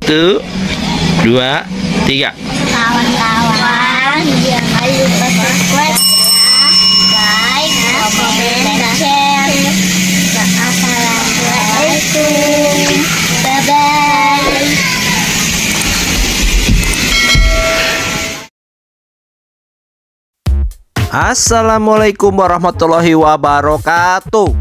1, 2, 3. Kawan-kawan, jangan lupa subscribe ya, like, komen, dan share. Assalamualaikum, bye-bye. Assalamualaikum warahmatullahi wabarakatuh.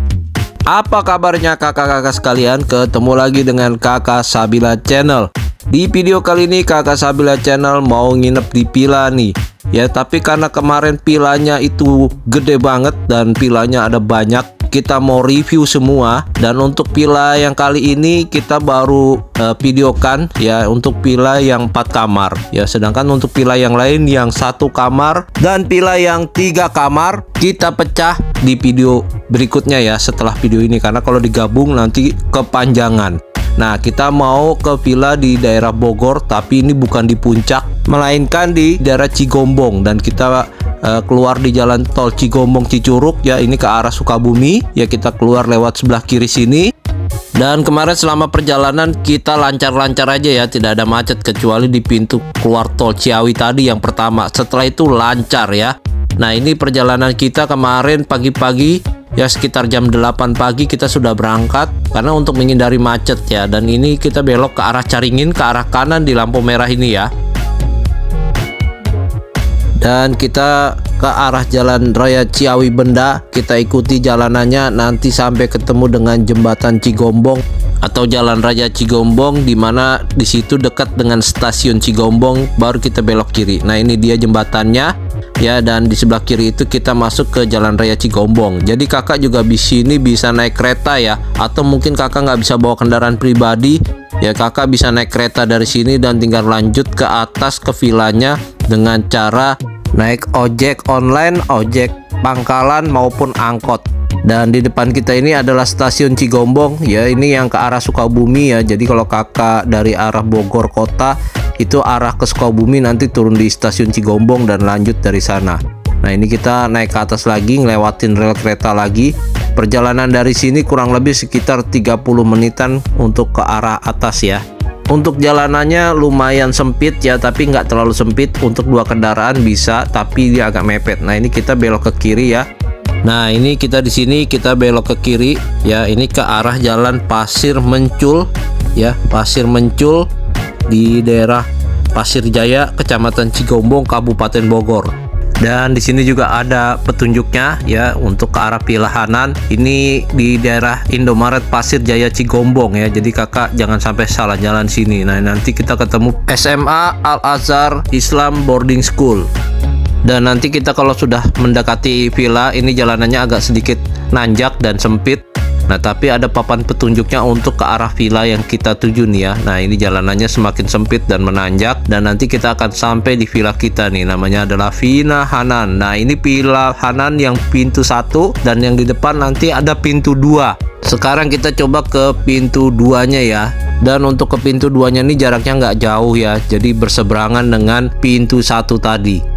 Apa kabarnya kakak-kakak sekalian? Ketemu lagi dengan kakak Sabila Channel. Di video kali ini kakak Sabila Channel mau nginep di villa nih ya, tapi karena kemarin villanya itu gede banget dan villanya ada banyak, kita mau review semua. Dan untuk villa yang kali ini kita baru videokan ya, untuk villa yang 4 kamar ya, sedangkan untuk villa yang lain yang 1 kamar dan villa yang 3 kamar kita pecah di video berikutnya ya, setelah video ini, karena kalau digabung nanti kepanjangan. Nah, kita mau ke villa di daerah Bogor, tapi ini bukan di puncak, melainkan di daerah Cigombong. Dan kita keluar di jalan tol Cigombong Cicurug ya, ini ke arah Sukabumi ya, kita keluar lewat sebelah kiri sini. Dan kemarin selama perjalanan kita lancar-lancar aja ya, tidak ada macet kecuali di pintu keluar tol Ciawi tadi yang pertama. Setelah itu lancar ya. Nah, ini perjalanan kita kemarin pagi-pagi ya, sekitar jam 8 pagi kita sudah berangkat karena untuk menghindari macet ya. Dan ini kita belok ke arah Caringin, ke arah kanan di lampu merah ini ya. Dan kita ke arah Jalan Raya Ciawi Benda, kita ikuti jalanannya nanti sampai ketemu dengan jembatan Cigombong atau Jalan Raya Cigombong, dimana disitu dekat dengan stasiun Cigombong, baru kita belok kiri. Nah, ini dia jembatannya ya, dan di sebelah kiri itu kita masuk ke Jalan Raya Cigombong. Jadi kakak juga di sini bisa naik kereta ya, atau mungkin kakak nggak bisa bawa kendaraan pribadi ya, kakak bisa naik kereta dari sini dan tinggal lanjut ke atas ke villanya dengan cara naik ojek online, ojek pangkalan maupun angkot. Dan di depan kita ini adalah stasiun Cigombong ya, ini yang ke arah Sukabumi ya. Jadi kalau kakak dari arah Bogor kota itu arah ke Sukabumi, nanti turun di stasiun Cigombong dan lanjut dari sana. Nah, ini kita naik ke atas lagi, ngelewatin rel kereta lagi. Perjalanan dari sini kurang lebih sekitar 30 menitan untuk ke arah atas ya. Untuk jalanannya lumayan sempit ya, tapi nggak terlalu sempit, untuk 2 kendaraan bisa, tapi dia agak mepet. Nah, ini kita belok ke kiri ya. Nah, ini kita di sini kita belok ke kiri ya, ini ke arah Jalan Pasir Mencul ya, Pasir Mencul di daerah Pasir Jaya, Kecamatan Cigombong, Kabupaten Bogor. Dan di sini juga ada petunjuknya ya, untuk ke arah villa Hanan. Ini di daerah Indomaret Pasir Jaya Cigombong ya. Jadi kakak jangan sampai salah jalan sini. Nah, nanti kita ketemu SMA Al Azhar Islam Boarding School. Dan nanti kita kalau sudah mendekati villa, ini jalanannya agak sedikit nanjak dan sempit. Nah, tapi ada papan petunjuknya untuk ke arah villa yang kita tuju nih ya. Nah, ini jalanannya semakin sempit dan menanjak, dan nanti kita akan sampai di villa kita nih, namanya adalah Villa Hanan. Nah, ini villa Hanan yang pintu 1, dan yang di depan nanti ada pintu 2. Sekarang kita coba ke pintu 2-nya ya. Dan untuk ke pintu 2-nya ini jaraknya nggak jauh ya, jadi berseberangan dengan pintu 1 tadi.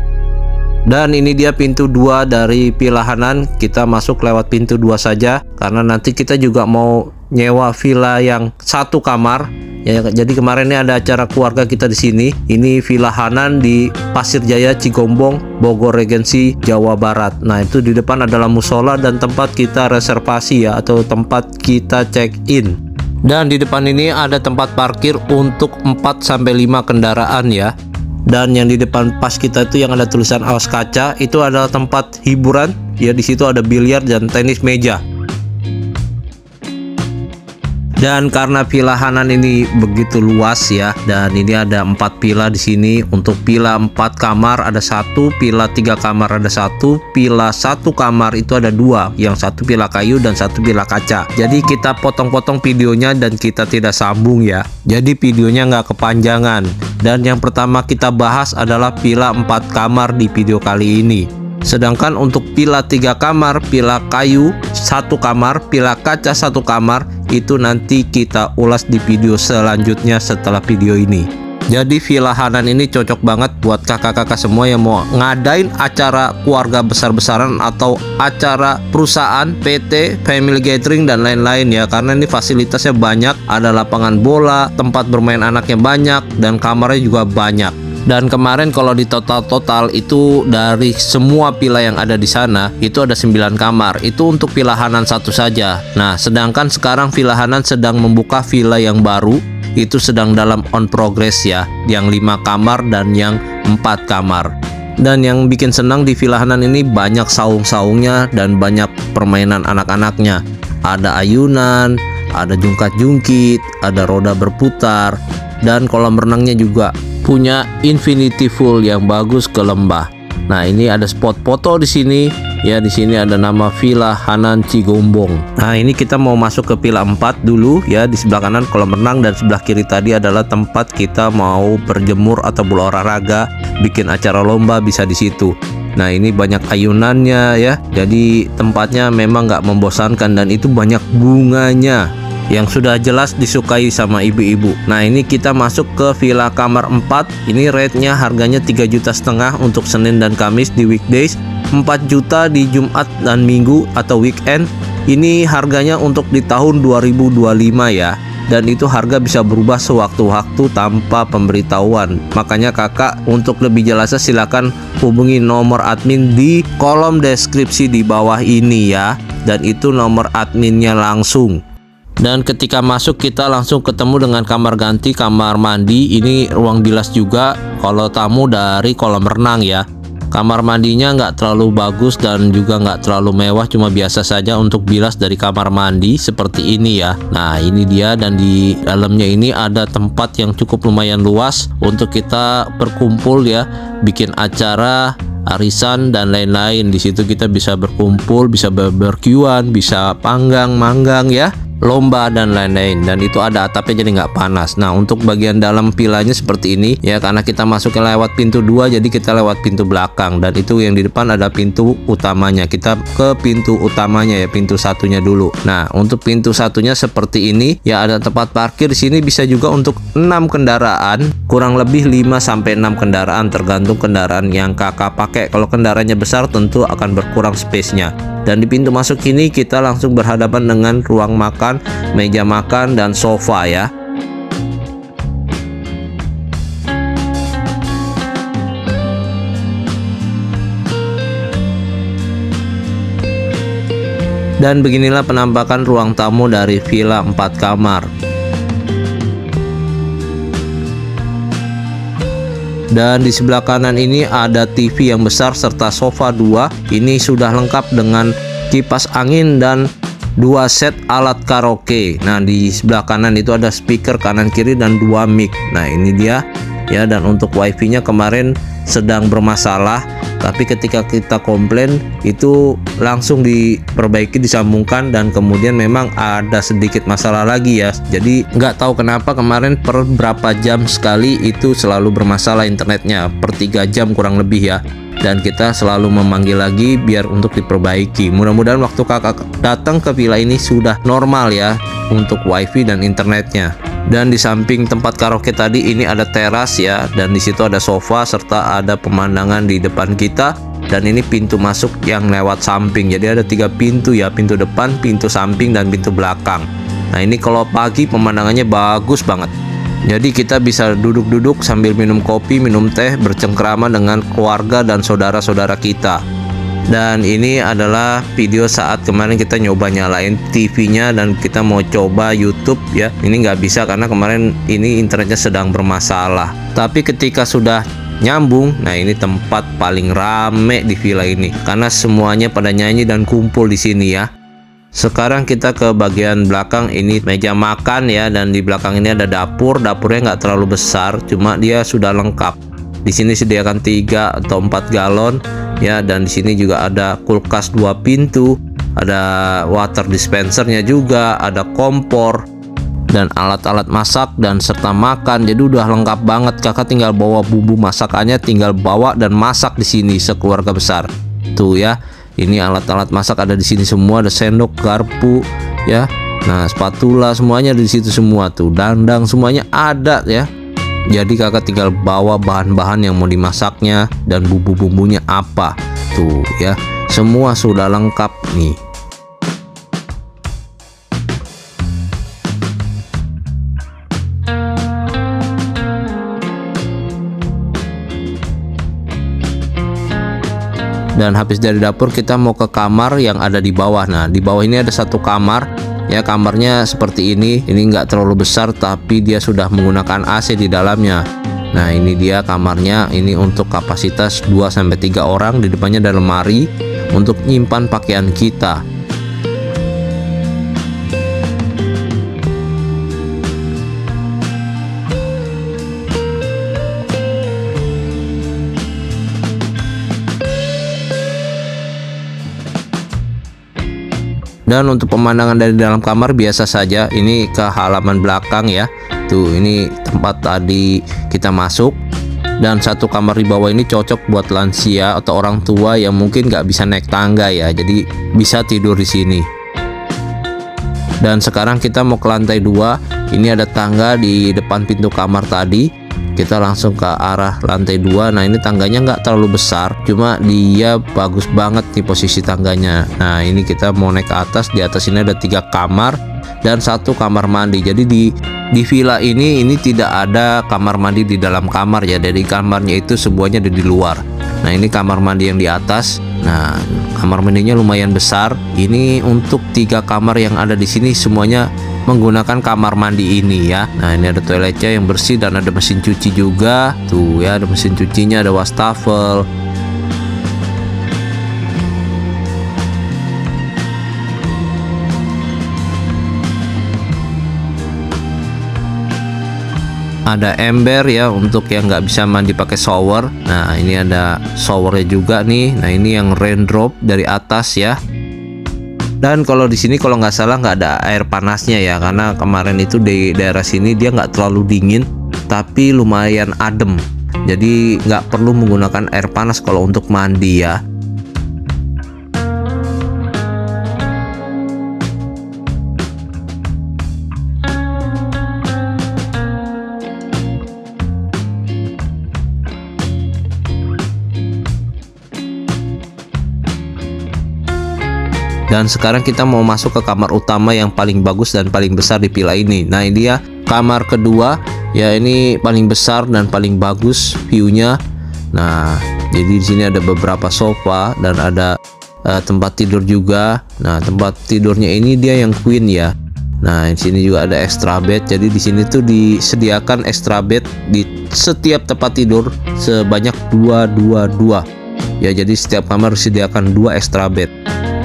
Dan ini dia pintu 2 dari Villa Hanan. Kita masuk lewat pintu 2 saja, karena nanti kita juga mau nyewa villa yang 1 kamar ya. Jadi kemarin ini ada acara keluarga kita di sini. Ini Villa Hanan di Pasir Jaya Cigombong, Bogor Regensi, Jawa Barat. Nah, itu di depan adalah musola dan tempat kita reservasi ya, atau tempat kita check in. Dan di depan ini ada tempat parkir untuk 4-5 kendaraan ya. Dan yang di depan pas kita itu yang ada tulisan aos kaca, itu adalah tempat hiburan ya, di situ ada biliar dan tenis meja. Dan karena Villa Hanan ini begitu luas ya, dan ini ada 4 villa di sini. Untuk villa 4 kamar ada 1, villa 3 kamar ada 1, villa 1 kamar itu ada 2, yang 1 villa kayu dan 1 villa kaca. Jadi kita potong-potong videonya dan kita tidak sambung ya, jadi videonya nggak kepanjangan. Dan yang pertama kita bahas adalah villa 4 kamar di video kali ini. Sedangkan untuk villa 3 kamar, villa kayu 1 kamar, villa kaca 1 kamar, itu nanti kita ulas di video selanjutnya setelah video ini. Jadi Villa Hanan ini cocok banget buat kakak-kakak semua yang mau ngadain acara keluarga besar-besaran atau acara perusahaan, PT, family gathering dan lain-lain ya. Karena ini fasilitasnya banyak, ada lapangan bola, tempat bermain anaknya banyak, dan kamarnya juga banyak. Dan kemarin kalau di total itu dari semua villa yang ada di sana itu ada 9 kamar. Itu untuk Villa Hanan satu saja. Nah, sedangkan sekarang Villa Hanan sedang membuka villa yang baru, itu sedang dalam on progress ya, yang 5 kamar dan yang 4 kamar. Dan yang bikin senang di Villa Hanan ini banyak saung-saungnya dan banyak permainan anak-anaknya. Ada ayunan, ada jungkat-jungkit, ada roda berputar, dan kolam renangnya juga punya infinity pool yang bagus ke lembah. Nah, ini ada spot foto di sini ya. Di sini ada nama Villa Hanan Cigombong. Nah, ini kita mau masuk ke Villa 4 dulu ya. Di sebelah kanan kolam renang dan sebelah kiri tadi adalah tempat kita mau berjemur atau berolahraga, bikin acara lomba bisa di situ. Nah, ini banyak ayunannya ya. Jadi tempatnya memang nggak membosankan dan itu banyak bunganya yang sudah jelas disukai sama ibu-ibu. Nah, ini kita masuk ke villa kamar 4. Ini rate-nya harganya 3,5 juta untuk Senin dan Kamis di weekdays, 4 juta di Jumat dan Minggu atau weekend. Ini harganya untuk di tahun 2025 ya. Dan itu harga bisa berubah sewaktu-waktu tanpa pemberitahuan. Makanya kakak untuk lebih jelasnya silakan hubungi nomor admin di kolom deskripsi di bawah ini ya. Dan itu nomor adminnya langsung. Dan ketika masuk kita langsung ketemu dengan kamar ganti, kamar mandi. Ini ruang bilas juga kalau tamu dari kolam renang ya. Kamar mandinya nggak terlalu bagus dan juga nggak terlalu mewah, cuma biasa saja untuk bilas dari kamar mandi seperti ini ya. Nah, ini dia, dan di dalamnya ini ada tempat yang cukup lumayan luas untuk kita berkumpul ya, bikin acara arisan dan lain-lain. Di situ kita bisa berkumpul, bisa barbekyuan, bisa manggang ya, lomba dan lain-lain. Dan itu ada atapnya jadi nggak panas. Nah, untuk bagian dalam villanya seperti ini ya, karena kita masuknya lewat pintu 2, jadi kita lewat pintu belakang, dan itu yang di depan ada pintu utamanya. Kita ke pintu utamanya ya, pintu satunya dulu. Nah, untuk pintu satunya seperti ini ya, ada tempat parkir di sini, bisa juga untuk 6 kendaraan, kurang lebih 5 sampai 6 kendaraan tergantung kendaraan yang kakak pakai. Kalau kendaraannya besar tentu akan berkurang space-nya. Dan di pintu masuk ini kita langsung berhadapan dengan ruang makan, meja makan, dan sofa ya. Dan beginilah penampakan ruang tamu dari villa 4 kamar. Dan di sebelah kanan ini ada TV yang besar serta sofa 2. Ini sudah lengkap dengan kipas angin dan 2 set alat karaoke. Nah, di sebelah kanan itu ada speaker kanan kiri dan 2 mic. Nah, ini dia ya. Dan untuk wifi-nya kemarin sedang bermasalah, tapi ketika kita komplain itu langsung diperbaiki, disambungkan, dan kemudian memang ada sedikit masalah lagi ya. Jadi nggak tahu kenapa kemarin per berapa jam sekali itu selalu bermasalah internetnya, per 3 jam kurang lebih ya. Dan kita selalu memanggil lagi biar untuk diperbaiki. Mudah-mudahan waktu kakak datang ke villa ini sudah normal ya untuk wifi dan internetnya. Dan di samping tempat karaoke tadi ini ada teras ya, dan di situ ada sofa serta ada pemandangan di depan kita. Dan ini pintu masuk yang lewat samping. Jadi ada 3 pintu ya, pintu depan, pintu samping, dan pintu belakang. Nah, ini kalau pagi pemandangannya bagus banget. Jadi kita bisa duduk-duduk sambil minum kopi, minum teh, bercengkrama dengan keluarga dan saudara-saudara kita. Dan ini adalah video saat kemarin kita nyoba nyalain TV-nya dan kita mau coba YouTube ya. Ini nggak bisa karena kemarin ini internetnya sedang bermasalah. Tapi ketika sudah nyambung, nah ini tempat paling rame di villa ini karena semuanya pada nyanyi dan kumpul di sini ya. Sekarang kita ke bagian belakang, ini meja makan ya, dan di belakang ini ada dapur. Dapurnya nggak terlalu besar, cuma dia sudah lengkap. Di sini sediakan 3 atau 4 galon ya, dan di sini juga ada kulkas 2 pintu, ada water dispensernya juga, ada kompor dan alat-alat masak dan serta makan. Jadi udah lengkap banget. Kakak tinggal bawa bumbu masakannya, tinggal bawa dan masak di sini sekeluarga besar. Tuh ya. Ini alat-alat masak ada di sini semua, ada sendok, garpu ya. Nah, spatula semuanya ada di situ semua tuh. Dandang semuanya ada ya. Jadi kakak tinggal bawa bahan-bahan yang mau dimasaknya dan bumbu-bumbunya apa. Tuh ya, semua sudah lengkap nih. Dan habis dari dapur kita mau ke kamar yang ada di bawah. Nah, di bawah ini ada satu kamar. Ya, kamarnya seperti ini. Ini nggak terlalu besar, tapi dia sudah menggunakan AC di dalamnya. Nah, ini dia kamarnya. Ini untuk kapasitas 2-3 orang. Di depannya ada lemari untuk nyimpan pakaian kita. Dan untuk pemandangan dari dalam kamar biasa saja. Ini ke halaman belakang ya. Tuh, ini tempat tadi kita masuk. Dan satu kamar di bawah ini cocok buat lansia atau orang tua yang mungkin nggak bisa naik tangga ya. Jadi bisa tidur di sini. Dan sekarang kita mau ke lantai 2. Ini ada tangga di depan pintu kamar tadi. Kita langsung ke arah lantai 2. Nah, ini tangganya nggak terlalu besar, cuma dia bagus banget nih posisi tangganya. Nah, ini kita mau naik ke atas. Di atas ini ada 3 kamar dan 1 kamar mandi. Jadi di villa ini tidak ada kamar mandi di dalam kamar ya. Dari kamarnya itu semuanya ada di luar. Nah, ini kamar mandi yang di atas. Nah, kamar mandinya lumayan besar. Ini untuk 3 kamar yang ada di sini semuanya menggunakan kamar mandi ini ya. Nah, ini ada toiletnya yang bersih dan ada mesin cuci juga. Tuh ya, ada mesin cucinya, ada wastafel. Ada ember ya untuk yang nggak bisa mandi pakai shower. Nah, ini ada showernya juga nih. Nah, ini yang raindrop dari atas ya. Dan kalau di sini kalau nggak salah nggak ada air panasnya ya, karena kemarin itu di daerah sini dia nggak terlalu dingin tapi lumayan adem. Jadi nggak perlu menggunakan air panas kalau untuk mandi ya. Dan sekarang kita mau masuk ke kamar utama yang paling bagus dan paling besar di villa ini. Nah, ini dia kamar kedua ya, ini paling besar dan paling bagus view-nya. Nah, jadi di sini ada beberapa sofa dan ada tempat tidur juga. Nah, tempat tidurnya ini dia yang queen ya. Nah, di sini juga ada extra bed. Jadi di sini tuh disediakan extra bed di setiap tempat tidur sebanyak 2 ya. Jadi setiap kamar disediakan 2 extra bed.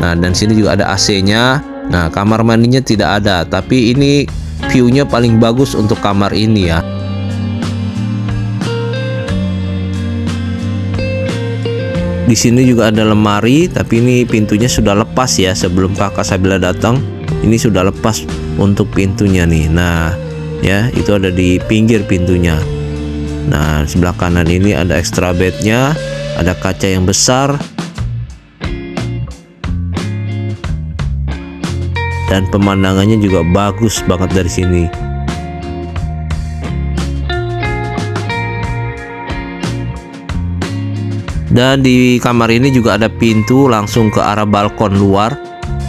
Nah, dan sini juga ada AC-nya. Nah, kamar mandinya tidak ada, tapi ini view-nya paling bagus untuk kamar ini ya. Di sini juga ada lemari, tapi ini pintunya sudah lepas ya. Sebelum kakak Sabila datang, ini sudah lepas untuk pintunya nih. Nah, ya, itu ada di pinggir pintunya. Nah, sebelah kanan ini ada extra bednya, ada kaca yang besar. Dan pemandangannya juga bagus banget dari sini. Dan di kamar ini juga ada pintu langsung ke arah balkon luar.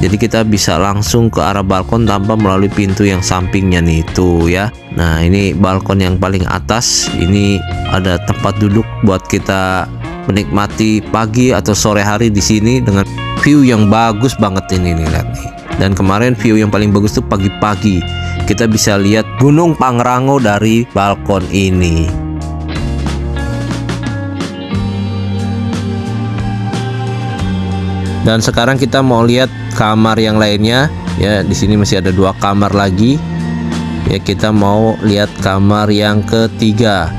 Jadi kita bisa langsung ke arah balkon tanpa melalui pintu yang sampingnya nih, tuh ya. Nah, ini balkon yang paling atas. Ini ada tempat duduk buat kita menikmati pagi atau sore hari di sini dengan view yang bagus banget ini nih, lihat nih. Dan kemarin view yang paling bagus tuh pagi-pagi. Kita bisa lihat Gunung Pangrango dari balkon ini. Dan sekarang kita mau lihat kamar yang lainnya. Ya, di sini masih ada 2 kamar lagi. Ya, kita mau lihat kamar yang ketiga.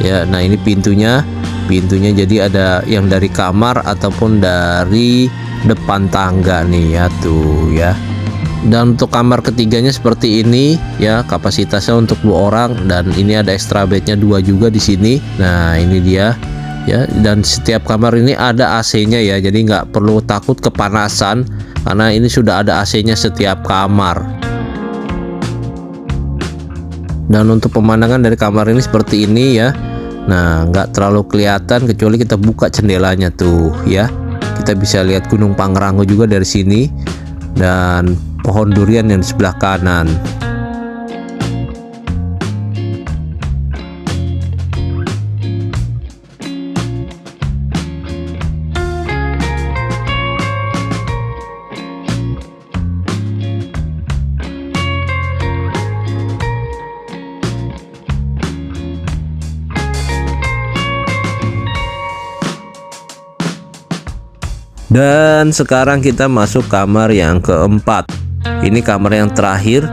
Ya, nah ini pintunya. Pintunya jadi ada yang dari kamar ataupun dari depan tangga nih ya, tuh ya. Dan untuk kamar ketiganya seperti ini ya, kapasitasnya untuk 2 orang dan ini ada extra bednya 2 juga di sini. Nah, ini dia ya, dan setiap kamar ini ada AC-nya ya, jadi nggak perlu takut kepanasan karena ini sudah ada AC-nya setiap kamar. Dan untuk pemandangan dari kamar ini seperti ini ya. Nah, nggak terlalu kelihatan kecuali kita buka jendelanya tuh ya. Kita bisa lihat Gunung Pangrango juga dari sini dan pohon durian yang di sebelah kanan. Dan sekarang kita masuk kamar yang keempat. Ini kamar yang terakhir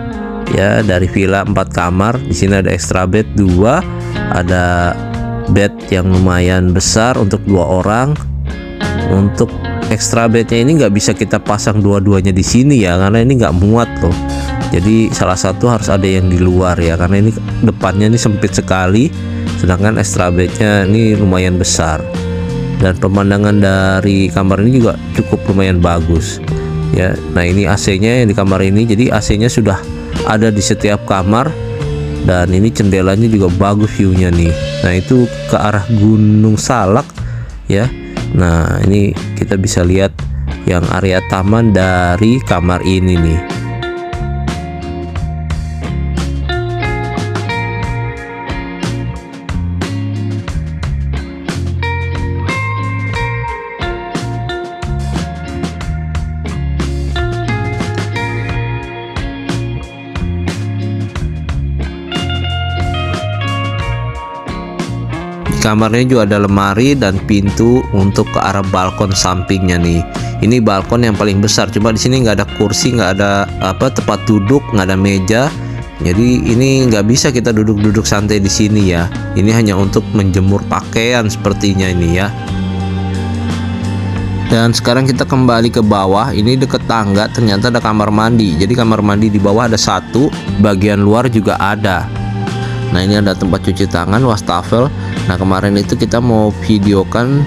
ya dari villa 4 kamar. Di sini ada extra bed 2, ada bed yang lumayan besar untuk 2 orang. Untuk extra bednya ini nggak bisa kita pasang dua-duanya di sini ya, karena ini nggak muat loh. Jadi salah satu harus ada yang di luar ya, karena ini depannya ini sempit sekali, sedangkan extra bednya ini lumayan besar. Dan pemandangan dari kamar ini juga cukup lumayan bagus ya. Nah, ini AC-nya yang di kamar ini, jadi AC-nya sudah ada di setiap kamar, dan ini jendelanya juga bagus view-nya nih. Nah, itu ke arah Gunung Salak ya. Nah, ini kita bisa lihat yang area taman dari kamar ini nih. Kamarnya juga ada lemari dan pintu untuk ke arah balkon sampingnya nih. Ini balkon yang paling besar. Coba di sini nggak ada kursi, nggak ada tempat duduk, nggak ada meja. Jadi ini nggak bisa kita duduk-duduk santai di sini ya. Ini hanya untuk menjemur pakaian sepertinya ini ya. Dan sekarang kita kembali ke bawah. Ini deket tangga ternyata ada kamar mandi. Jadi kamar mandi di bawah ada 1, bagian luar juga ada. Nah, ini ada tempat cuci tangan, wastafel. Nah, kemarin itu kita mau videokan,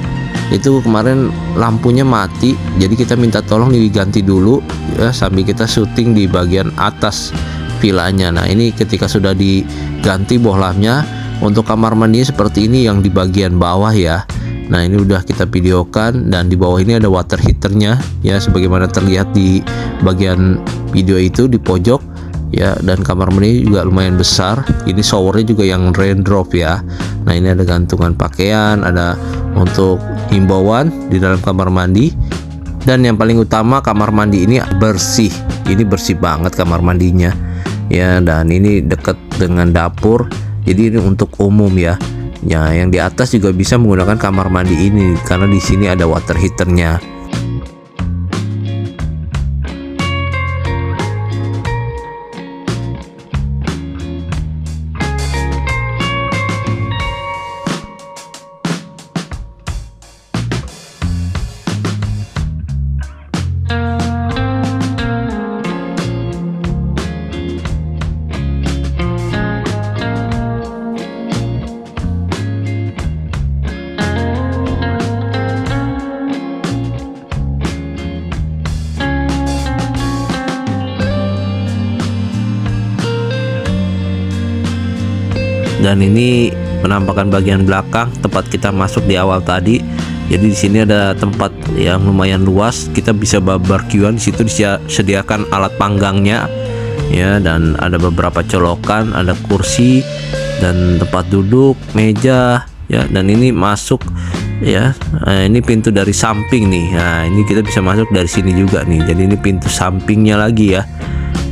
itu kemarin lampunya mati, jadi kita minta tolong diganti dulu ya, sambil kita syuting di bagian atas villanya. Nah, ini ketika sudah diganti bohlamnya, untuk kamar mandi seperti ini yang di bagian bawah ya. Nah, ini udah kita videokan, dan di bawah ini ada water heaternya ya, sebagaimana terlihat di bagian video itu di pojok ya. Dan kamar mandi juga lumayan besar. Ini showernya juga yang raindrop ya. Nah, ini ada gantungan pakaian, ada untuk himbauan di dalam kamar mandi. Dan yang paling utama, kamar mandi ini bersih. Ini bersih banget kamar mandinya ya. Dan ini dekat dengan dapur, jadi ini untuk umum ya. Ya, yang di atas juga bisa menggunakan kamar mandi ini karena di sini ada water heaternya. Dan ini penampakan bagian belakang tempat kita masuk di awal tadi. Jadi di sini ada tempat yang lumayan luas, kita bisa barbekyuan. Di situ disediakan alat panggangnya ya, dan ada beberapa colokan, ada kursi dan tempat duduk, meja ya. Dan ini masuk ya, ini pintu dari samping nih. Nah, ini kita bisa masuk dari sini juga nih. Jadi ini pintu sampingnya lagi ya.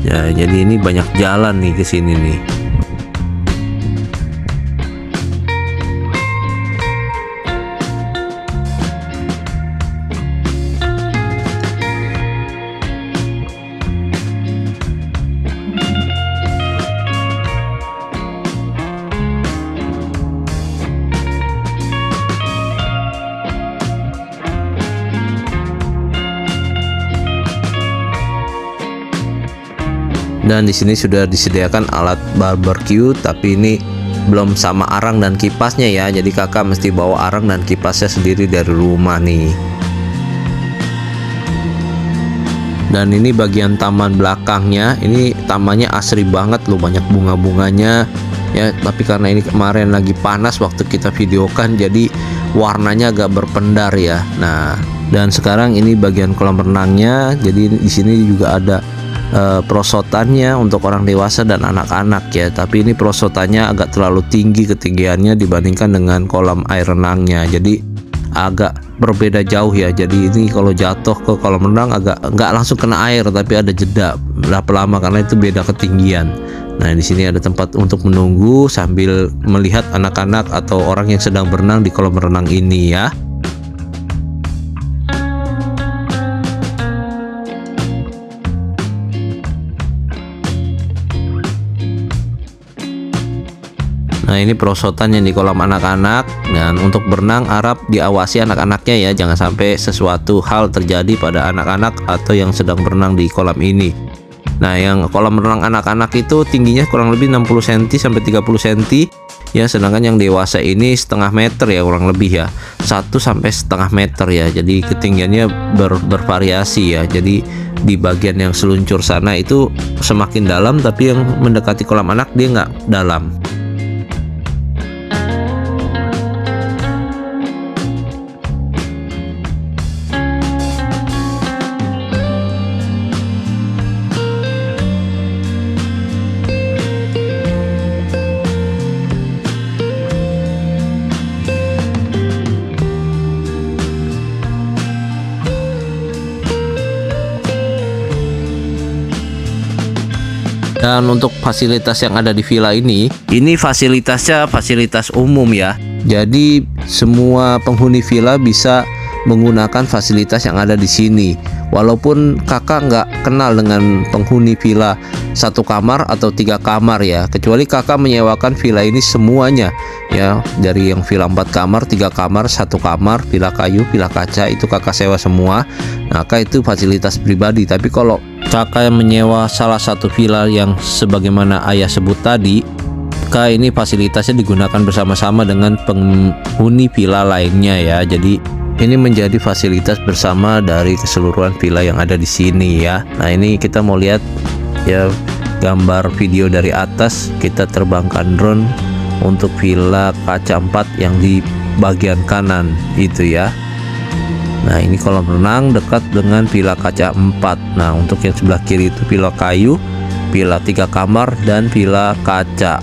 Ya, jadi ini banyak jalan nih ke sini nih. Dan di sini sudah disediakan alat barbecue, tapi ini belum sama arang dan kipasnya ya. Jadi kakak mesti bawa arang dan kipasnya sendiri dari rumah nih. Dan ini bagian taman belakangnya. Ini tamannya asri banget loh, banyak bunga-bunganya. ya, tapi karena ini kemarin lagi panas waktu kita videokan, jadi warnanya agak berpendar ya. Nah, dan sekarang ini bagian kolam renangnya. Jadi di sini juga ada perosotannya untuk orang dewasa dan anak-anak ya. Tapi ini perosotannya agak terlalu tinggi ketinggiannya dibandingkan dengan kolam air renangnya. Jadi agak berbeda jauh ya. Jadi ini kalau jatuh ke kolam renang agak nggak langsung kena air, tapi ada jeda berapa lama karena itu beda ketinggian. Nah, di sini ada tempat untuk menunggu sambil melihat anak-anak atau orang yang sedang berenang di kolam renang ini ya. Nah, ini perosotannya di kolam anak-anak, dan untuk berenang harap diawasi anak-anaknya ya, jangan sampai sesuatu hal terjadi pada anak-anak atau yang sedang berenang di kolam ini. Nah, yang kolam renang anak-anak itu tingginya kurang lebih 60 cm sampai 30 cm ya, sedangkan yang dewasa ini setengah meter ya, kurang lebih ya, 1 sampai setengah meter ya. Jadi ketinggiannya bervariasi ya. Jadi di bagian yang seluncur sana itu semakin dalam, tapi yang mendekati kolam anak dia nggak dalam. Dan untuk fasilitas yang ada di villa ini fasilitasnya fasilitas umum ya. Jadi semua penghuni villa bisa menggunakan fasilitas yang ada di sini. Walaupun kakak nggak kenal dengan penghuni villa 1 kamar atau 3 kamar ya, kecuali kakak menyewakan villa ini semuanya ya, dari yang villa 4 kamar, 3 kamar, 1 kamar, villa kayu, villa kaca, itu kakak sewa semua. Nah, kakak itu fasilitas pribadi. Tapi kalau kakak yang menyewa salah satu villa yang sebagaimana ayah sebut tadi, kakak ini fasilitasnya digunakan bersama-sama dengan penghuni villa lainnya ya. Jadi ini menjadi fasilitas bersama dari keseluruhan villa yang ada di sini ya. Nah, ini kita mau lihat ya gambar video dari atas. Kita terbangkan drone untuk villa kaca 4 yang di bagian kanan itu ya. Nah, ini kolam renang dekat dengan villa kaca 4. Nah, untuk yang sebelah kiri itu villa kayu, villa 3 kamar, dan villa kaca.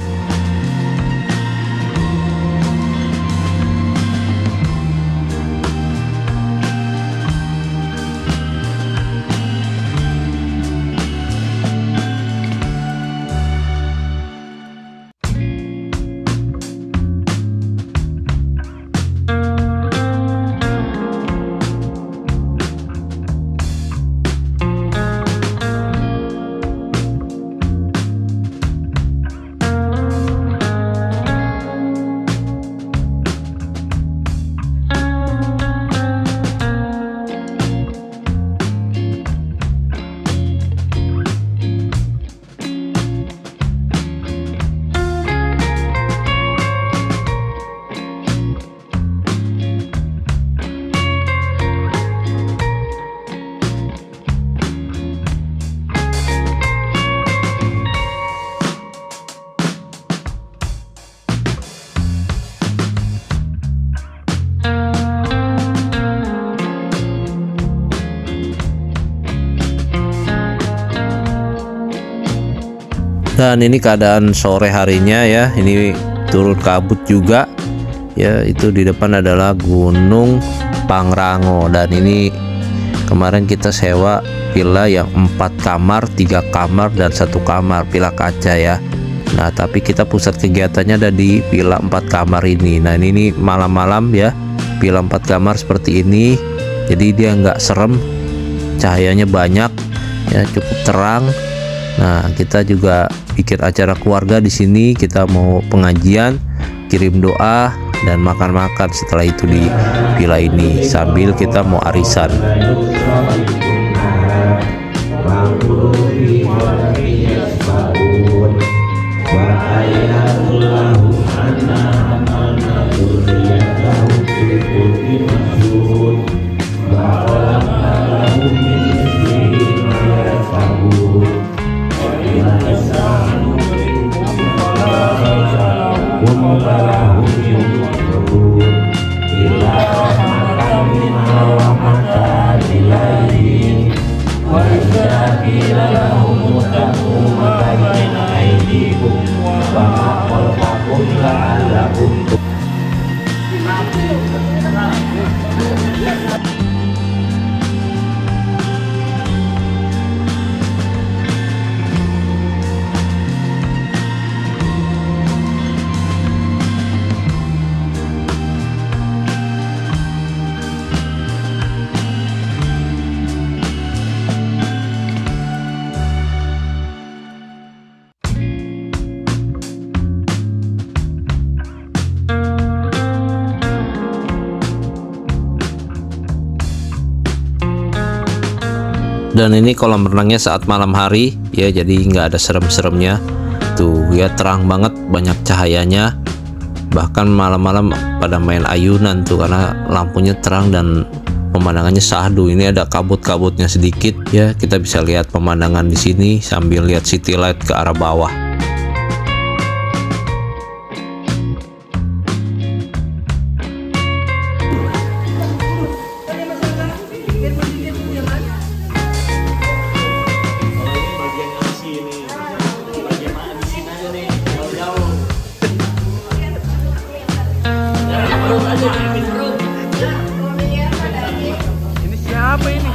Dan ini keadaan sore harinya ya, ini turun kabut juga ya. Itu di depan adalah Gunung Pangrango, dan ini kemarin kita sewa villa yang 4 kamar, 3 kamar, dan 1 kamar, villa kaca ya. Nah, tapi kita pusat kegiatannya ada di villa 4 kamar ini. Nah, ini malam-malam ya, villa 4 kamar seperti ini. Jadi dia nggak serem, cahayanya banyak ya, cukup terang. Nah, kita juga bikin acara keluarga di sini. Kita mau pengajian, kirim doa, dan makan-makan setelah itu di villa ini sambil kita mau arisan. Dan ini kolam renangnya saat malam hari ya, jadi nggak ada serem-seremnya. Tuh ya, terang banget, banyak cahayanya. Bahkan malam-malam pada main ayunan tuh karena lampunya terang dan pemandangannya syahdu. Ini ada kabut-kabutnya sedikit ya, kita bisa lihat pemandangan di sini sambil lihat city light ke arah bawah. Ini siapa ini?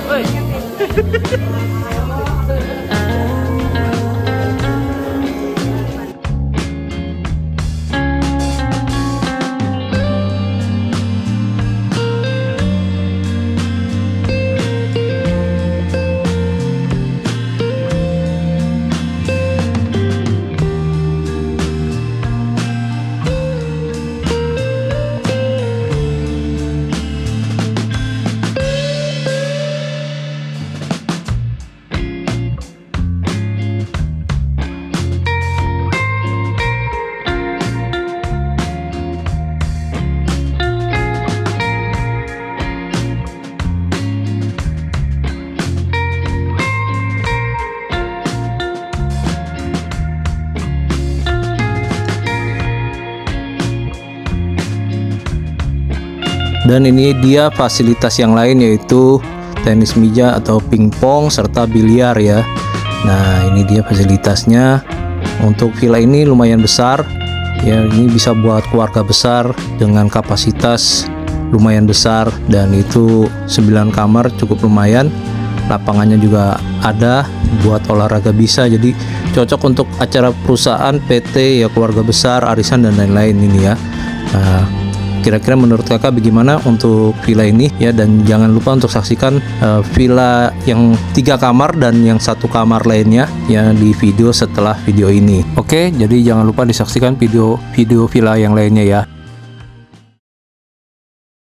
Oi. Dan ini dia fasilitas yang lain, yaitu tenis meja atau pingpong serta biliar ya. Nah, ini dia fasilitasnya. Untuk villa ini lumayan besar ya, ini bisa buat keluarga besar dengan kapasitas lumayan besar, dan itu 9 kamar cukup lumayan. Lapangannya juga ada, buat olahraga bisa, jadi cocok untuk acara perusahaan, PT ya, keluarga besar, arisan dan lain-lain ini ya. Nah, kira-kira menurut kakak bagaimana untuk villa ini ya? Dan jangan lupa untuk saksikan villa yang 3 kamar dan yang 1 kamar lainnya ya di video setelah video ini. Oke, jadi jangan lupa disaksikan video villa yang lainnya ya.